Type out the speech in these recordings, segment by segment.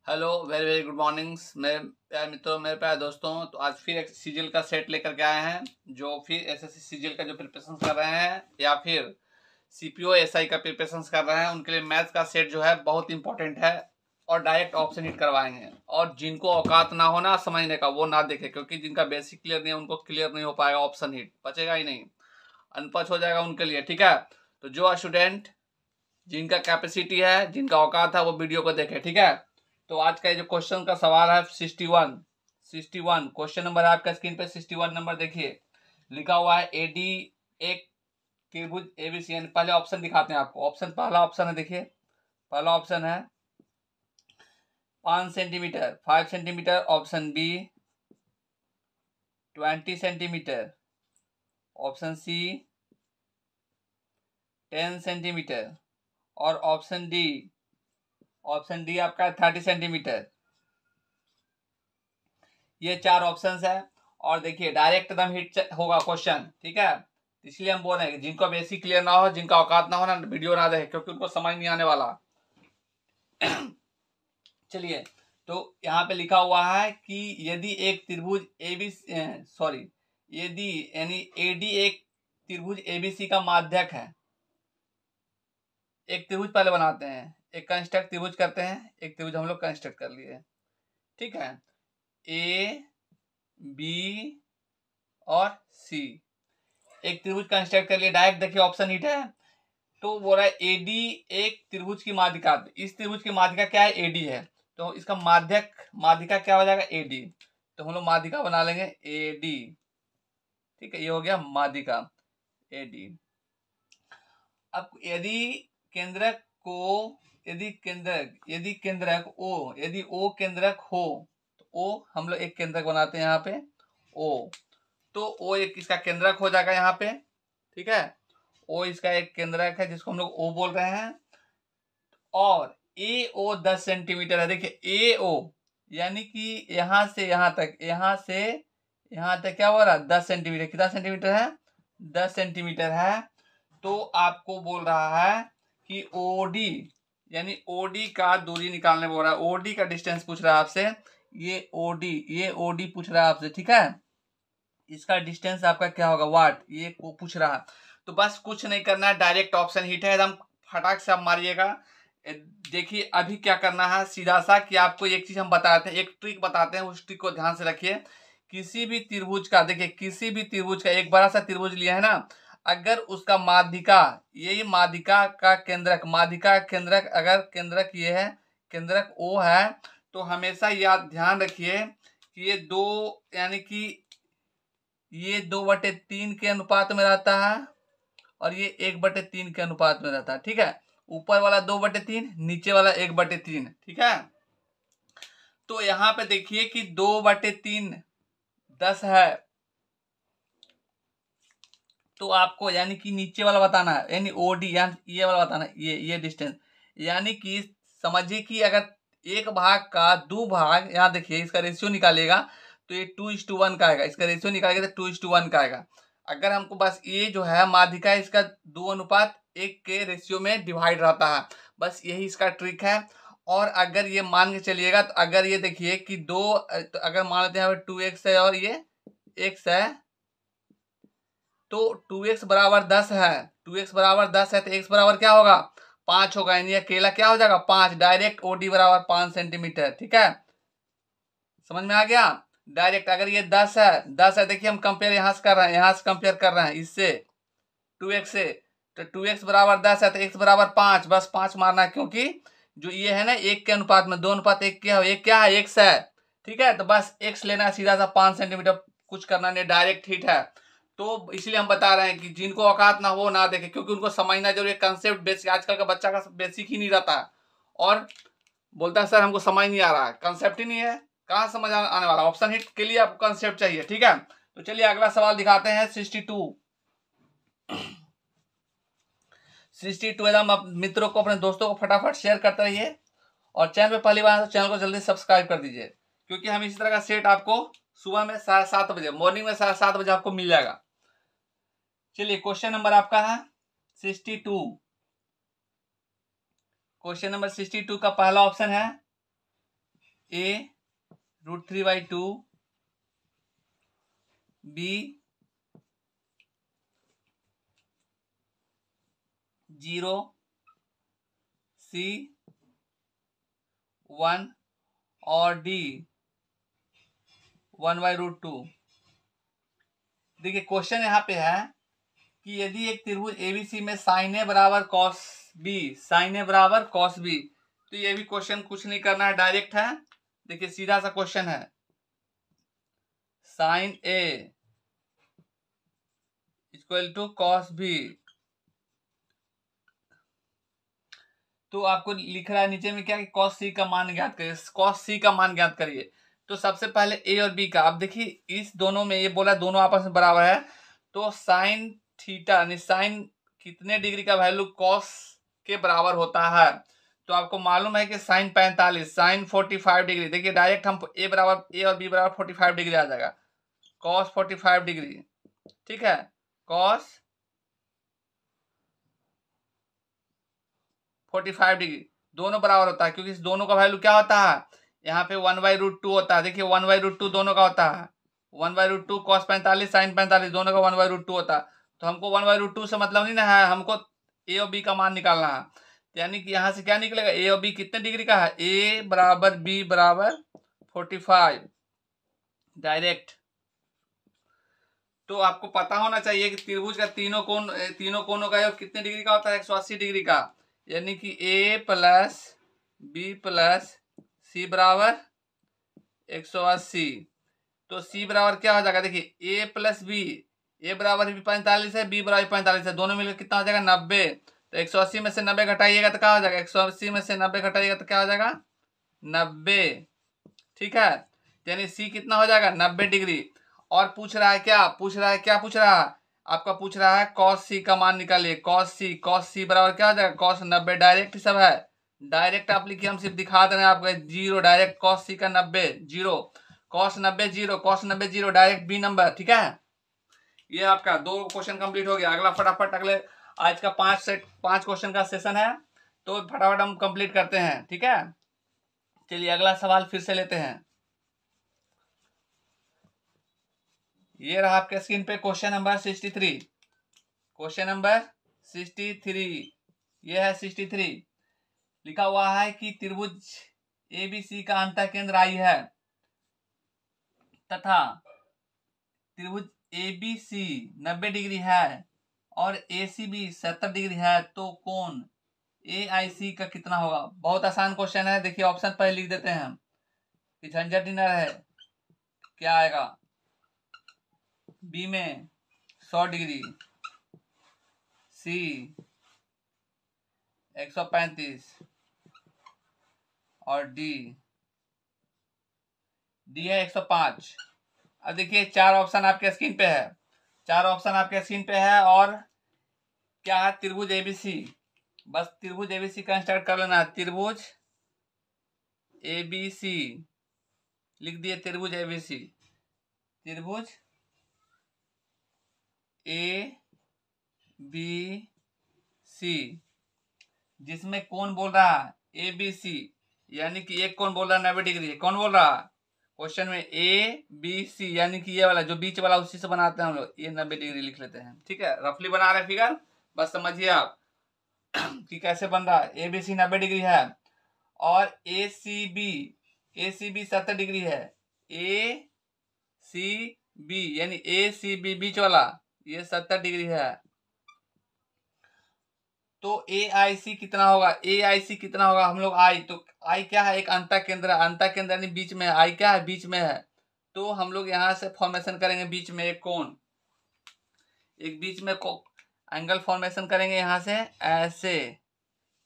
Hello, very very good morning मेरे प्यारे मित्रों, मेरे प्यारे दोस्तों। तो आज फिर एक सीजीएल का सेट लेकर के आए हैं, जो फिर एसएससी सीजीएल का जो प्रिपरेशन कर रहे हैं या फिर सीपीओ एसआई का प्रिपरेशन कर रहे हैं, उनके लिए मैथ्स का सेट जो है बहुत इंपॉर्टेंट है। और डायरेक्ट ऑप्शन हिट करवाएंगे। और जिनको औकात ना हो ना समझने का, वो ना देखे, क्योंकि जिनका बेसिक क्लियर नहीं है उनको क्लियर नहीं हो पाएगा, ऑप्शन हिट बचेगा ही नहीं, अनपढ़ हो जाएगा उनके लिए। ठीक है, तो जो स्टूडेंट जिनका कैपेसिटी है, जिनका औकात है, वो वीडियो को देखे। ठीक है, तो आज का जो क्वेश्चन का सवाल है 61 क्वेश्चन नंबर है आपका स्क्रीन पे। 61 नंबर देखिए, लिखा हुआ है एडी एक त्रिभुज एबीसी। पहले ऑप्शन दिखाते हैं आपको। ऑप्शन, पहला ऑप्शन है, देखिए पहला ऑप्शन है 5 centimetre 5 centimetre. Option B 20 centimetre. Option C 10 centimetre. और ऑप्शन डी आपका 30 सेंटीमीटर। ये चार ऑप्शंस है। और देखिए डायरेक्ट एकदम हिट होगा क्वेश्चन। ठीक है, इसलिए हम बोल रहे हैं कि जिनको बेसिक क्लियर ना हो, जिनका औकात ना हो ना, वीडियो ना देखे, क्योंकि उनको समझ नहीं आने वाला। चलिए, तो यहाँ पे लिखा हुआ है कि यदि एक त्रिभुज यदि यानी एडी एक त्रिभुज एबीसी का माध्यक है। एक त्रिभुज पहले बनाते हैं, एक कंस्ट्रक्ट त्रिभुज करते हैं। एक त्रिभुज हम लोग कंस्ट्रक्ट कर लिए। ठीक है, ए बी और सी, एक त्रिभुज कंस्ट्रक्ट कर लिए। डायरेक्ट देखिए ऑप्शन हिट है, तो बोल रहा है एडी एक त्रिभुज की माध्यिका। इस त्रिभुज की माध्यिका क्या है? एडी है। तो इसका माध्यिका क्या हो जाएगा? एडी। तो हम लोग माध्यिका बना लेंगे एडी। ठीक है, ये हो गया माध्यिका एडी। अब केंद्रक यदि ओ केंद्रक हो, तो ओ हम लोग एक केंद्रक बनाते हैं यहाँ पे ओ। तो ओ एक इसका केंद्रक हो जाएगा यहाँ पे। ठीक है, ओ इसका एक केंद्रक है जिसको हम लोग ओ बोल रहे हैं। और ए ओ 10 सेंटीमीटर है। देखिए ए ओ यानी कि यहां से यहां तक क्या हो रहा है? 10 सेंटीमीटर। कितना सेंटीमीटर है? 10 सेंटीमीटर है। तो आपको बोल रहा है कि ओडी यानी ओडी का दूरी निकालने बोल रहा है। ओडी का डिस्टेंस पूछ रहा है आपसे। ये ओडी पूछ रहा है आपसे। ठीक है, इसका डिस्टेंस आपका क्या होगा? वाट, ये वो पूछ रहा है। तो बस कुछ नहीं करना है, डायरेक्ट ऑप्शन हिट है, एकदम फटाक से आप मारिएगा। देखिए अभी क्या करना है सीधा सा, कि आपको एक चीज हम बताते हैं, एक ट्रिक बताते हैं, उस ट्रिक को ध्यान से रखिए। किसी भी त्रिभुज का, देखिए किसी भी त्रिभुज का, एक बड़ा सा त्रिभुज लिया है ना, अगर उसका माध्यिका, यही माध्यिका केंद्रक अगर केंद्रक ये है, केंद्रक ओ है, तो हमेशा याद ध्यान रखिए कि ये दो यानी कि ये 2/3 के अनुपात में रहता है और ये 1/3 के अनुपात में रहता है। ठीक है, ऊपर वाला 2/3, नीचे वाला 1/3। ठीक है, तो यहाँ पे देखिए कि 2/3 10 है। तो आपको यानी कि नीचे वाला बताना है, यानी ओडी यानी ये वाला बताना है, ये डिस्टेंस। यानी कि समझिए कि अगर एक भाग का दो भाग, यहाँ देखिए इसका रेशियो निकालेगा तो ये 2:1 का आएगा। इसका रेशियो निकालेगा तो 2:1 का आएगा। अगर हमको बस ये जो है माध्यिका है, इसका 2:1 के रेशियो में डिवाइड रहता है। बस यही इसका ट्रिक है। और अगर ये मान के चलिएगा, तो अगर ये देखिए कि तो अगर मान लेते हैं 2x है और ये x है, तो 2x बराबर 10 है। 2x बराबर 10 है तो x बराबर क्या होगा? 5 होगा। यानी अकेला क्या हो जाएगा? 5। डायरेक्ट ओडी बराबर 5 सेंटीमीटर। ठीक है, समझ में आ गया? डायरेक्ट अगर ये 10 है, देखिए हम कंपेयर यहां से कर रहे हैं, यहां से कंपेयर कर रहे हैं इससे 2x से। तो 2x बराबर 10 है तो x बराबर 5। बस 5 मारना है, क्योंकि जो ये है ना 1 के अनुपात में 2:1 क्या है? एक क्या है? x है। ठीक है, तो बस x लेना है सीधा सा 5 सेंटीमीटर। कुछ करना नहीं, डायरेक्ट हिट है। तो इसलिए हम बता रहे हैं कि जिनको औकात ना हो ना देखे, क्योंकि उनको समझना जरूरी। कंसेप्ट बेसिक, आजकल का बच्चा का बेसिक ही नहीं रहता है और बोलता है सर हमको समझ नहीं आ रहा है, कंसेप्ट ही नहीं है, कहाँ समझ आने वाला। ऑप्शन हिट के लिए आपको कंसेप्ट चाहिए। ठीक है, तो चलिए अगला सवाल दिखाते हैं। 62 एकदम। आप मित्रों को, अपने दोस्तों को फटाफट शेयर करते रहिए। और चैनल पे पहली बार है तो चैनल को जल्दी सब्सक्राइब कर दीजिए, क्योंकि हम इसी तरह का सेट आपको सुबह में 7:30 बजे, मॉर्निंग में 7:30 बजे आपको मिल जाएगा। चलिए क्वेश्चन नंबर आपका है 62। क्वेश्चन नंबर 62 का पहला ऑप्शन है A √3/2, B 0, C 1 और D 1/√2। देखिए क्वेश्चन यहाँ पे है कि यदि एक त्रिभुज ABC में साइन ए बराबर कॉस बी, साइन ए बराबर कॉस बी, तो ये भी क्वेश्चन कुछ नहीं करना है, डायरेक्ट है। देखिए सीधा सा क्वेश्चन है, sine A equal to cos B, तो आपको लिख रहा है नीचे में क्या कि कॉस सी का मान ज्ञात करिए, कॉस सी का मान ज्ञात करिए। तो सबसे पहले ए और बी का, अब देखिए इस दोनों में ये बोला दोनों आपस में बराबर है, तो साइन थीटा यानी साइन कितने डिग्री का वैल्यू कॉस के बराबर होता है। तो आपको मालूम है कि साइन 45, साइन 45 डिग्री। देखिए डायरेक्ट हम ए और बी बराबर 45 डिग्री आ जाएगा, कॉस 45 डिग्री, ठीक है, कॉस 45 डिग्री दोनों बराबर होता है, क्योंकि इस दोनों का वैल्यू क्या होता है, यहाँ पे 1/√2 होता है। देखिए 1/√2 दोनों का होता है, 1/√2 cos 45 sin 45 दोनों का 1/√2 होता है। तो हमको 1/√2 से मतलब नहीं ना है, हमको ए और बी का मान निकालना है। यानी कि यहाँ से क्या निकलेगा, ए और बी कितने डिग्री का है, ए बराबर बी बराबर 45 डायरेक्ट। तो आपको पता होना चाहिए कि त्रिभुज का तीनों कोणों का योग कितने डिग्री का होता है, 180 डिग्री का। यानी कि ए प्लस बी प्लस सी बराबर 180। तो सी बराबर क्या हो जाएगा, देखिए ए प्लस बी, ए बराबर भी 45 है, बी बराबर 45 है, दोनों मिलकर कितना हो जाएगा 90। तो 180 में से 90 घटाइएगा तो क्या हो जाएगा, 180 में से 90 घटाइएगा तो क्या हो जाएगा 90, ठीक है। यानी सी कितना हो जाएगा 90 डिग्री। और पूछ रहा है क्या पूछ रहा है, आपका पूछ रहा है कॉस सी का मान निकालिए, कॉस सी बराबर क्या हो जाएगा कॉस 90, डायरेक्ट सब है, डायरेक्ट आप लिखिए, हम सिर्फ दिखा दे रहे हैं आपको, जीरो डायरेक्ट कॉस सी का 90 zero, cos 90 zero, cos 90 zero, direct B number, ठीक है। ये आपका 2 क्वेश्चन कंप्लीट हो गया। अगला फटाफट अगले आज का 5 क्वेश्चन का सेशन है, तो फटाफट हम कंप्लीट करते हैं, ठीक है। चलिए अगला सवाल फिर से लेते हैं। ये रहा आपके स्क्रीन पे क्वेश्चन नंबर 63, क्वेश्चन नंबर 63, ये है 63। लिखा हुआ है कि त्रिभुज एबीसी का अंतःकेंद्र आई है तथा त्रिभुज एबीसी 90 डिग्री है और एसीबी 70 डिग्री है, तो कोण एआईसी का कितना होगा। बहुत आसान क्वेश्चन है। देखिए ऑप्शन पहले लिख देते हैं हम, झंझट डिनर है। क्या आएगा, बी में 100 डिग्री, सी 135 और डी है 105। अब देखिए 4 ऑप्शन आपके स्क्रीन पे है, 4 ऑप्शन आपके स्क्रीन पे है। और क्या है, त्रिभुज एबीसी, बस त्रिभुज एबीसी कंस्ट्रक्ट कर लेना है। त्रिभुज एबीसी लिख दिए, त्रिभुज एबीसी, त्रिभुज ए बी सी, जिसमें कौन बोल रहा है ए बी सी, यानी कि एक कौन बोल रहा है 90 डिग्री, कौन बोल रहा है क्वेश्चन में ए बी सी, यानी कि ये वाला जो बीच वाला उसी से बनाते हैं हम लोग, ये 90 डिग्री लिख लेते हैं, ठीक है। रफली बना रहे फिगर, बस समझिए आप कि कैसे बन रहा है। ए बी सी 90 डिग्री है और ए सी बी 70 डिग्री है, ए सी बी यानी ए सी बी बीच वाला ये 70 डिग्री है। तो ए आई सी कितना होगा, हम लोग आई, तो आई क्या है, एक अंतःकेंद्र यानी बीच में, आई क्या है बीच में है। तो हम लोग यहाँ से फॉर्मेशन करेंगे बीच में एक कोण, एक बीच में एंगल फॉर्मेशन करेंगे यहाँ से ऐसे,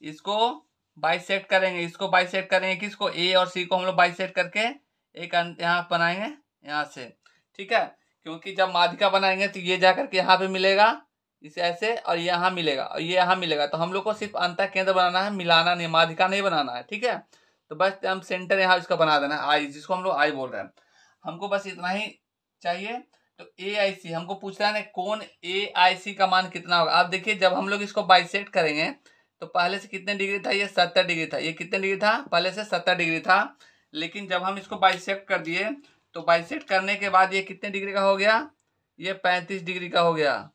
इसको बाइसेक्ट करेंगे, किसको, ए और सी को हम लोग बाइसेक्ट करके एक यहाँ बनाएंगे यहाँ से, ठीक है। क्योंकि जब माध्यिका बनाएंगे तो ये जाकर के यहाँ पे मिलेगा इसे ऐसे, और यहाँ मिलेगा और ये यहाँ मिलेगा, तो हम लोग को सिर्फ अंतःकेंद्र बनाना है, मिलाना नहीं, माध्यिका नहीं बनाना है, ठीक है। तो बस हम सेंटर यहाँ इसका बना देना है आई, जिसको हम लोग आई बोल रहे हैं, हमको बस इतना ही चाहिए। तो ए आई सी हमको पूछ रहा है कौन ए आई सी का मान कितना होगा। आप देखिए जब हम लोग इसको बाइसेक्ट करेंगे तो पहले से कितने डिग्री था, ये 70 डिग्री था, ये कितने डिग्री था पहले से 70 डिग्री था। लेकिन जब हम इसको बाइसेक्ट कर दिए तो बाइसेक्ट करने के बाद ये कितने डिग्री का हो गया, ये 35 डिग्री का हो गया।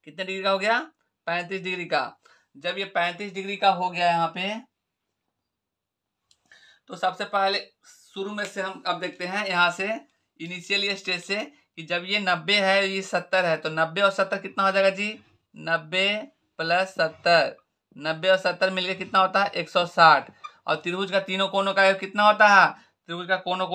कितने डिग्री का हो गया, 35 डिग्री का। जब ये 35 डिग्री का हो गया यहाँ पे, तो सबसे पहले शुरू में से हम अब देखते हैं यहाँ से इनिशियल स्टेज से कि जब ये 90 है ये 70 है, तो 90 और 70 कितना हो जाएगा जी, 90 प्लस 70, 90 और 70 मिलके कितना होता है 160। और त्रिभुज का तीनों कोनों का योग कितना होता है, त्रिभुज का कोनों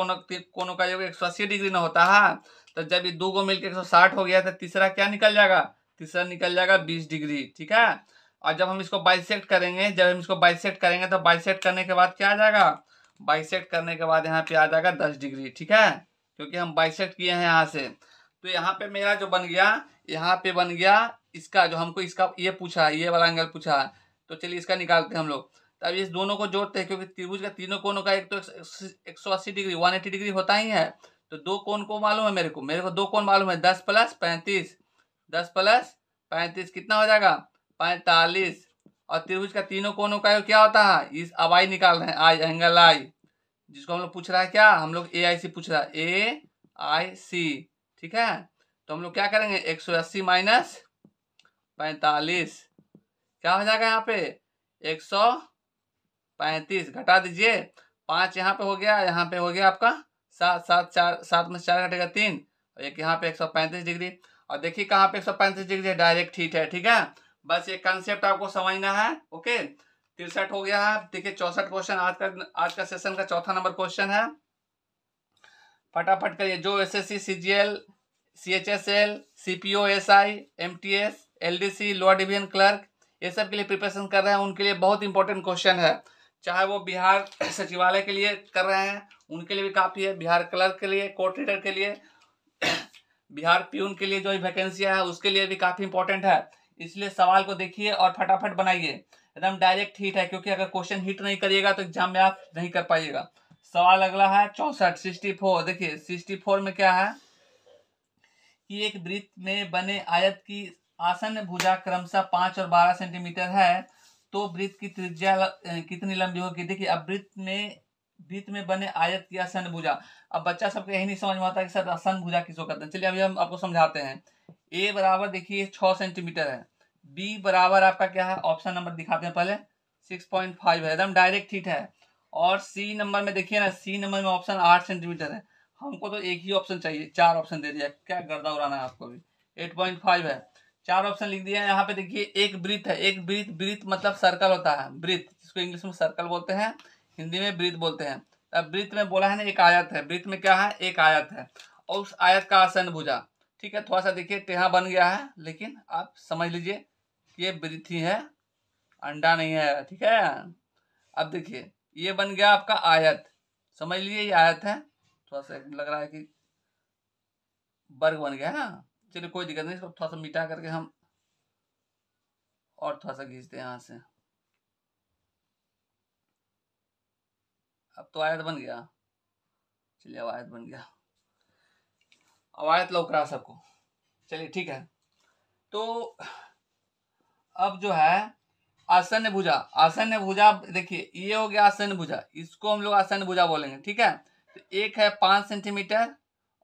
का योग 180 डिग्री ना होता है। तो जब ये दो को मिलकर 160 हो गया तो तीसरा क्या निकल जाएगा, तीसरा निकल जाएगा 20 डिग्री। ठीक है। और जब हम इसको बाइसेक्ट करेंगे, तो बाइसेक्ट करने के बाद क्या आ जाएगा, बाइसेक्ट करने के बाद यहाँ पे आ जाएगा 10 डिग्री। ठीक है, क्योंकि हम बाइसेक्ट किए हैं यहाँ से। तो यहाँ पे मेरा जो बन गया, यहाँ पे बन गया इसका जो हमको इसका ये पूछा, ये वाला एंगल पूछा, तो चलिए इसका निकालते हैं हम लोग। तो अब इस दोनों को जोड़ते हैं, क्योंकि त्रिभुज का तीनों कोनों का एक तो 180 डिग्री 180 डिग्री होता ही है। तो दो कोण को मालूम है मेरे को दो कोण मालूम है, 10 प्लस 35, 10 प्लस 35 कितना हो जाएगा 45। और त्रिभुज का तीनों कोनों का क्या होता है, इस अब आई निकाल रहे हैं, आई एंगल आई, जिसको हम लोग पूछ रहा है क्या, हम लोग AIC पूछ रहा है, AIC। ठीक है, तो हम लोग क्या करेंगे 180 माइनस 45 क्या हो जाएगा यहाँ पे 135, घटा दीजिए 5 यहाँ पे हो गया, यहाँ पे हो गया आपका 7 में 4 घटेगा 3, और एक यहाँ पे 135 डिग्री। और देखिए कहाँ पे 135 डिग्री है, डायरेक्ट हीट है। ठीक है, बस ये कंसेप्ट आपको समझना है। ओके, 63 हो गया है। देखिए 64 क्वेश्चन आज का सेशन का चौथा नंबर क्वेश्चन है। फटाफट करिए। जो SSC CGL CHSL CPO SI MTS LDC lower division clerk ये सब के लिए प्रिपरेशन कर रहे हैं, उनके लिए बहुत इंपॉर्टेंट क्वेश्चन है। चाहे वो बिहार सचिवालय के लिए कर रहे हैं उनके लिए भी काफी है, बिहार क्लर्क के लिए, कोर्ट रीडर के लिए, बिहार प्यून के लिए जो वैकेंसी है उसके लिए भी काफी इंपॉर्टेंट है। इसलिए सवाल को देखिए और फटाफट बनाइए, एकदम डायरेक्ट हिट है, क्योंकि अगर क्वेश्चन हिट नहीं करिएगा तो एग्जाम में आप नहीं कर पाइएगा। सवाल अगला है 64 देखिए 64 में क्या है कि एक वृत्त में बने आयत की आसन्न भुजा क्रमशः 5 और 12 सेंटीमीटर है, तो वृत्त की त्रिज्या कितनी लंबी होगी। देखिए अब वृत्त में बने आयत की आसन्न भुजा, अब बच्चा सबको यही नहीं समझ में आता कि सर आसन्न भुजा किसको कहते हैं। चलिए अभी हम आपको समझाते हैं। ए बराबर देखिए 6 सेंटीमीटर है, बी बराबर आपका क्या है, ऑप्शन नंबर दिखाते हैं पहले 6.5 है, एकदम डायरेक्ट हिट है। और सी नंबर में देखिए ना, सी नंबर में ऑप्शन 8 सेंटीमीटर है। हमको तो एक ही ऑप्शन चाहिए, 4 ऑप्शन दे दिया, क्या गर्दा उड़ाना है आपको भी। 8.5 है, 4 ऑप्शन लिख दिया। यहाँ पे देखिए एक वृत्त है, एक वृत्त मतलब सर्कल होता है, वृत्त जिसको इंग्लिश में सर्कल बोलते हैं, हिंदी में वृत्त बोलते हैं। अब वृत्त में बोला है ना एक आयत है, वृत्त में क्या है एक आयत है, और उस आयत का आसन्न भुजा। ठीक है, थोड़ा सा देखिए टेढ़ा बन गया है, लेकिन आप समझ लीजिए ये वृत्त ही है, अंडा नहीं है। ठीक है, अब देखिए ये बन गया आपका आयत, समझ लीजिए ये आयत है, थोड़ा सा लग रहा है कि वर्ग बन गया है ना। चलिए कोई दिक्कत नहीं, इसको थोड़ा सा मिटा करके हम और थोड़ा सा खींचते हैं यहाँ से। अब तो आयत बन गया, चलिए अब आयत बन गया, अब आयत लौक रहा सबको। चलिए ठीक है, तो अब जो है आसन्न भुजा देखिए ये हो गया आसन्न भुजा, इसको हम लोग आसन्न भुजा बोलेंगे। ठीक है, तो एक है 5 सेंटीमीटर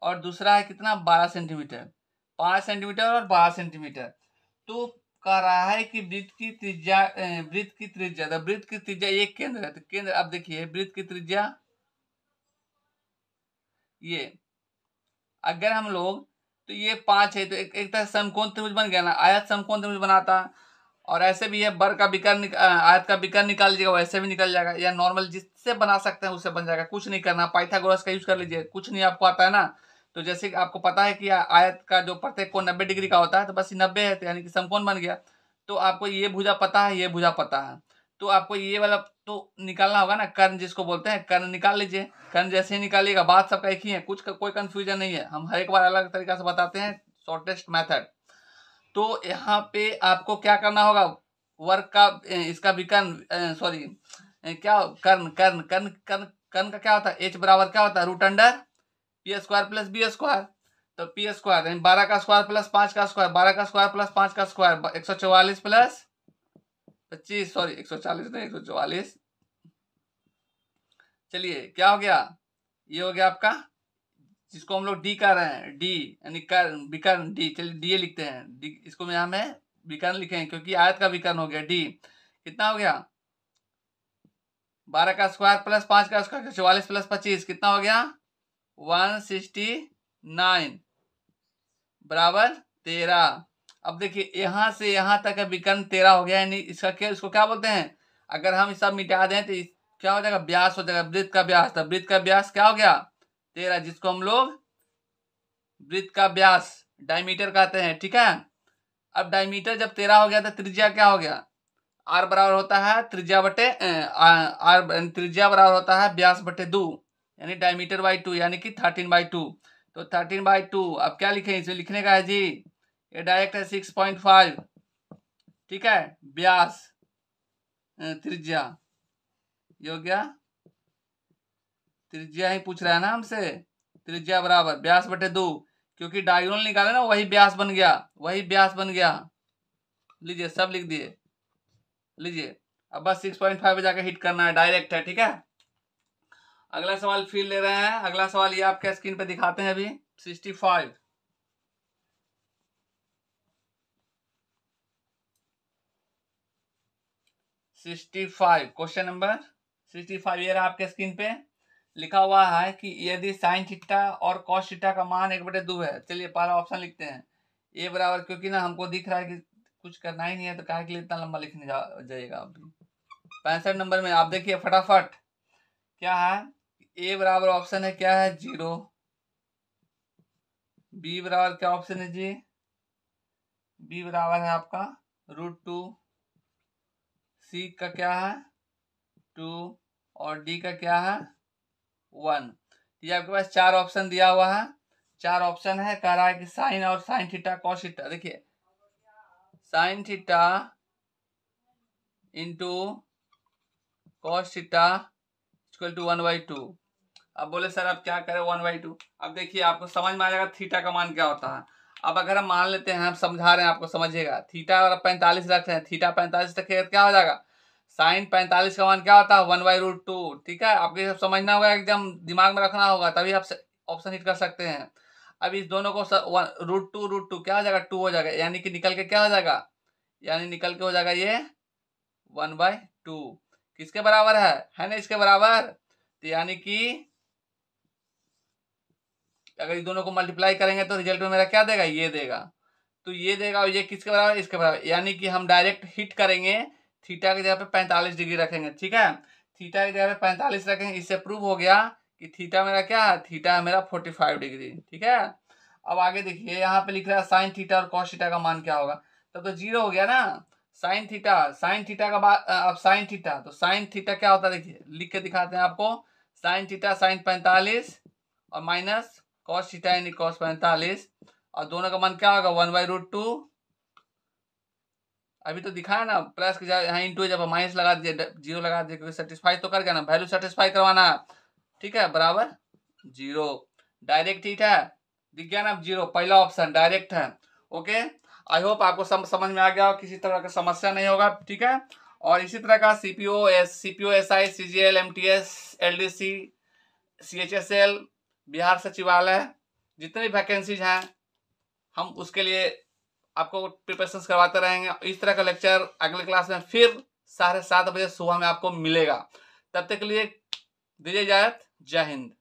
और दूसरा है कितना 12 सेंटीमीटर, 5 सेंटीमीटर और 12 सेंटीमीटर। तो कह रहा है कि वृत्त की त्रिज्या एक केंद्र है, तो केंद्र अब देखिए वृत्त की त्रिज्या ये अगर हम लोग तो ये 5 है, तो एक तरह समकोण त्रिभुज बन गया ना, आयत समकोण त्रिभुज बनाता। और ऐसे भी है बर का विकर्ण आयत का विकर्ण निकाल लीजिएगा, वैसे भी निकल जाएगा, या नॉर्मल जिससे बना सकते हैं उससे बन जाएगा, कुछ नहीं करना, पाइथागोरस का यूज कर लीजिए, कुछ नहीं आपको आता है ना। तो जैसे कि आपको पता है कि आयत का जो प्रत्येक कोण 90 डिग्री का होता है, तो बस 90 है, तो यानी कि समकोण बन गया। तो आपको ये भुजा पता है, ये भुजा पता है, तो आपको ये वाला तो निकालना होगा ना, कर्ण जिसको बोलते हैं, कर्ण निकाल लीजिए। कर्ण जैसे ही निकालिएगा, बात सबका एक ही है, कोई कंफ्यूजन नहीं है, हम हर एक बार अलग तरीका से बताते हैं, शॉर्टेस्ट मेथड। तो यहाँ पे आपको क्या करना होगा, वर्ग का इसका विकर्ण सॉरी क्या कर्ण कर्ण कर्ण कर्ण कर्ण का क्या होता है, एच बराबर क्या होता है root under P square plus B square. तो पी स्क्वायर 12 का स्क्वायर प्लस 5 का स्क्वायर, 12 का स्क्वायर प्लस 5 का स्क्वायर 144 प्लस 25 सॉरी 140 नहीं 144 चलिए क्या हो गया, ये हो गया आपका, जिसको हम लोग डी कर रहे हैं, डी यानी विकर्ण डी। चलिए डी लिखते हैं, डी इसको यहाँ में विकर्ण लिखेंगे क्योंकि आयत का विकर्ण हो गया डी। कितना हो गया, 12 का स्क्वायर प्लस 5 का स्क्वायर 44 प्लस 25 कितना हो गया 169 बराबर 13। अब देखिए यहाँ से यहाँ तक विकर्ण 13 हो गया, यानी इसका क्या, इसको क्या बोलते हैं, अगर हम सब मिटा दें तो क्या हो जाएगा, व्यास हो जाएगा, वृत्त का व्यास। तब वृत्त का व्यास क्या हो गया 13, जिसको हम लोग वृत्त का व्यास डायमीटर कहते हैं। ठीक है, अब डायमीटर जब 13 हो गया तो त्रिज्या क्या हो गया, आर बराबर होता है त्रिज्या बटे आर, त्रिज्या बराबर होता है व्यास बटे 2, यानी डायमीटर बाई 2, यानी कि 13/2। तो 13/2 अब क्या लिखें, इसमें लिखने का है जी, ये डायरेक्ट है 6.5। ठीक है, व्यास त्रिज्या, ये हो गया त्रिज्या ही पूछ रहा है ना हमसे, त्रिज्या बराबर व्यास बटे 2, क्योंकि डायगोनल निकाले ना वही व्यास बन गया, वही व्यास बन गया। लीजिए सब लिख दिए, लीजिए अब बस 6.5 पे जाकर हिट करना है, डायरेक्ट है। ठीक है, अगला सवाल फिर ले रहे हैं। अगला सवाल ये आपके स्क्रीन पे दिखाते हैं अभी, 65 क्वेश्चन नंबर 65 ये रहा आपके स्क्रीन पे। लिखा हुआ है कि यदि साइन थीटा और कॉस थीटा का मान 1/2 है। चलिए पहला ऑप्शन लिखते हैं, ए बराबर, क्योंकि ना हमको दिख रहा है कि कुछ करना ही नहीं है तो काहे के लिए इतना लंबा लिखने जाएगा अभी। 65 नंबर में आप देखिए फटाफट क्या है, ए बराबर ऑप्शन है क्या है 0, बी बराबर क्या ऑप्शन है जी, बी बराबर है आपका √2, सी का क्या है 2 और डी का क्या है 1। ये आपके पास 4 ऑप्शन दिया हुआ है, 4 ऑप्शन है, कह रहा है कि साइन और साइन थीटा कॉस थीटा। देखिए sine theta into cos theta equal to 1/2। अब बोले सर अब क्या करें 1/2। अब देखिए आपको समझ में आ जाएगा थीटा का मान क्या होता है। अब अगर हम मान लेते हैं, हम समझा रहे हैं आपको, समझिएगा थीटा अगर 45 रख रहे हैं, थीटा 45 रखे क्या हो जाएगा, साइन 45 का मान क्या होता है 1/√2। ठीक है, आपको सब समझना होगा, एकदम दिमाग में रखना होगा, तभी आप ऑप्शन हिट कर सकते हैं। अब इस दोनों को √2 क्या हो जाएगा 2 हो जाएगा, यानी कि निकल के क्या हो जाएगा, यानी निकल के हो जाएगा ये 1/2। किसके बराबर है ना, इसके बराबर। तो यानी कि अगर इस दोनों को मल्टीप्लाई करेंगे तो रिजल्ट में मेरा क्या देगा, ये देगा। तो ये देगा और ये किसके बराबर, इसके बराबर, यानी कि हम डायरेक्ट हिट करेंगे, थीटा की जगह पे 45 डिग्री रखेंगे। ठीक है, थीटा की जगह पे 45 रखेंगे, इससे प्रूव हो गया कि थीटा मेरा क्या है, थीटा है मेरा 45 डिग्री। ठीक है, अब आगे देखिए यहाँ पे लिख रहा है साइन थीटा और कॉस थीटा का मान क्या होगा, तब तो 0 हो गया ना। साइन थीटा का बाद अब साइन थीटा, तो साइन थीटा क्या होता है देखिए लिख के दिखाते हैं आपको, साइन थीटा साइन 45 और माइनस कॉस थीटा यानी कॉस 45, और दोनों का मान क्या होगा 1/√2। अभी तो दिखाया ना, प्लस के यहाँ इंटू, जब माइनस लगा दीजिए 0 लगा दीजिए, क्योंकि सेटिस्फाई तो कर गया ना, वैल्यू सेटिस्फाई करवाना है। ठीक है, बराबर 0, डायरेक्ट हिट है, दिख गया ना 0, पहला ऑप्शन डायरेक्ट है। ओके, आई होप आपको समझ में आ गया हो, किसी तरह का समस्या नहीं होगा। ठीक है, और इसी तरह का CPO SI CGL MTS LDC CHSL Bihar सचिवालय जितनी वैकेंसीज हैं हम उसके लिए आपको प्रिपरेशन करवाते रहेंगे। इस तरह का लेक्चर अगले क्लास में फिर 7:30 बजे सुबह में आपको मिलेगा। तब तक के लिए दीजिए इजाजत, जय हिंद।